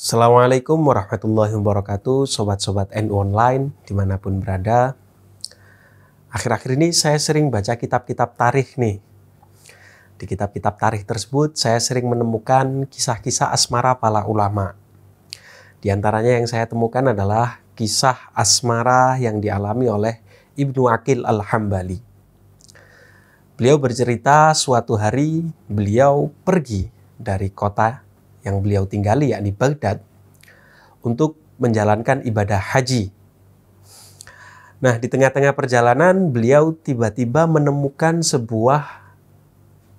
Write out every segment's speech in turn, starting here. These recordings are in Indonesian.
Assalamualaikum warahmatullahi wabarakatuh, sobat-sobat NU Online dimanapun berada. Akhir-akhir ini saya sering baca kitab-kitab tarikh nih. Di kitab-kitab tarikh tersebut saya sering menemukan kisah-kisah asmara para ulama. Di antaranya yang saya temukan adalah kisah asmara yang dialami oleh Ibnu Aqil Al-Hambali. Beliau bercerita suatu hari beliau pergi dari kota yang beliau tinggali, yakni Baghdad, untuk menjalankan ibadah haji. Nah, di tengah-tengah perjalanan beliau tiba-tiba menemukan sebuah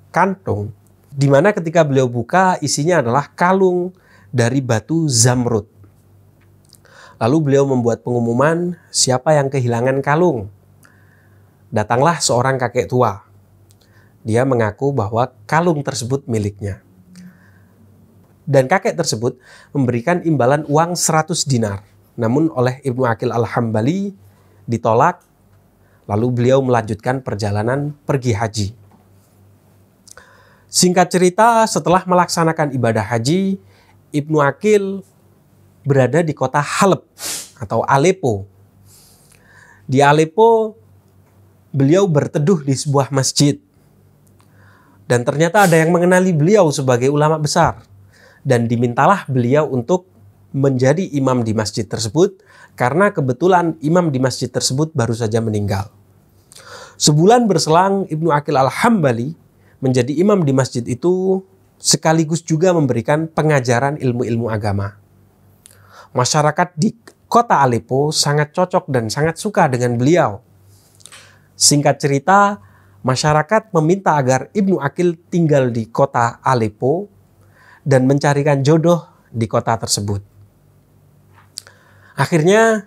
kantung, di mana ketika beliau buka isinya adalah kalung dari batu zamrud. Lalu beliau membuat pengumuman, siapa yang kehilangan kalung? Datanglah seorang kakek tua. Dia mengaku bahwa kalung tersebut miliknya. Dan kakek tersebut memberikan imbalan uang 100 dinar. Namun oleh Ibnu Aqil Al-Hambali ditolak. Lalu beliau melanjutkan perjalanan pergi haji. Singkat cerita, setelah melaksanakan ibadah haji, Ibnu Aqil berada di kota Halab atau Aleppo. Di Aleppo, beliau berteduh di sebuah masjid. Dan ternyata ada yang mengenali beliau sebagai ulama besar. Dan dimintalah beliau untuk menjadi imam di masjid tersebut karena kebetulan imam di masjid tersebut baru saja meninggal. Sebulan berselang, Ibnu Aqil Al-Hambali menjadi imam di masjid itu sekaligus juga memberikan pengajaran ilmu-ilmu agama. Masyarakat di kota Aleppo sangat cocok dan sangat suka dengan beliau. Singkat cerita, masyarakat meminta agar Ibnu Aqil tinggal di kota Aleppo dan mencarikan jodoh di kota tersebut. Akhirnya,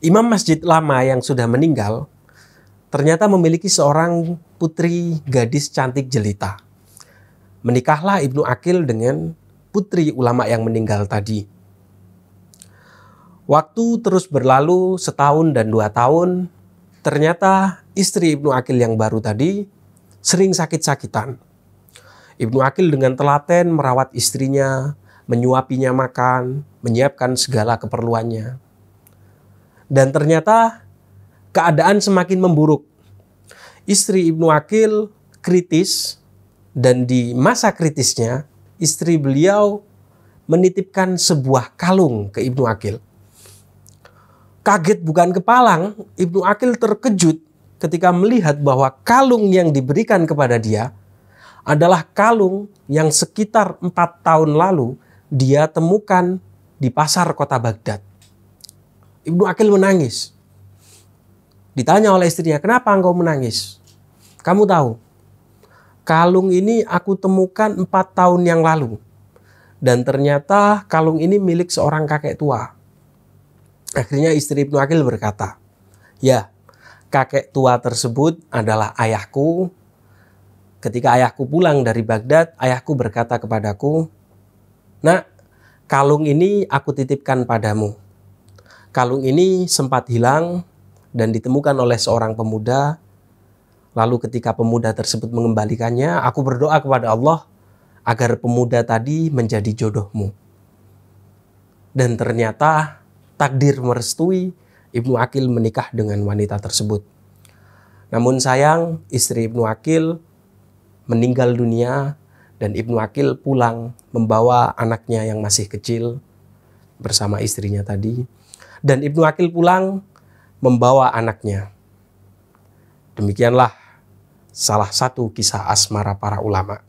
imam masjid lama yang sudah meninggal ternyata memiliki seorang putri gadis cantik jelita. Menikahlah Ibnu Aqil dengan putri ulama yang meninggal tadi. Waktu terus berlalu setahun dan 2 tahun, ternyata istri Ibnu Aqil yang baru tadi sering sakit-sakitan. Ibnu Aqil dengan telaten merawat istrinya, menyuapinya makan, menyiapkan segala keperluannya. Dan ternyata keadaan semakin memburuk. Istri Ibnu Aqil kritis, dan di masa kritisnya istri beliau menitipkan sebuah kalung ke Ibnu Aqil. Kaget bukan kepalang, Ibnu Aqil terkejut ketika melihat bahwa kalung yang diberikan kepada dia adalah kalung yang sekitar 4 tahun lalu dia temukan di pasar kota Baghdad. Ibnu Aqil menangis. Ditanya oleh istrinya, kenapa engkau menangis? Kamu tahu, kalung ini aku temukan 4 tahun yang lalu. Dan ternyata kalung ini milik seorang kakek tua. Akhirnya istri Ibnu Aqil berkata, ya, kakek tua tersebut adalah ayahku. Ketika ayahku pulang dari Baghdad, ayahku berkata kepadaku, nak, kalung ini aku titipkan padamu. Kalung ini sempat hilang dan ditemukan oleh seorang pemuda. Lalu ketika pemuda tersebut mengembalikannya, aku berdoa kepada Allah agar pemuda tadi menjadi jodohmu. Dan ternyata takdir merestui, Ibnu Aqil menikah dengan wanita tersebut. Namun sayang, istri Ibnu Aqil meninggal dunia dan Ibnu Aqil pulang membawa anaknya yang masih kecil bersama istrinya tadi. Dan Ibnu Aqil pulang membawa anaknya. Demikianlah salah satu kisah asmara para ulama.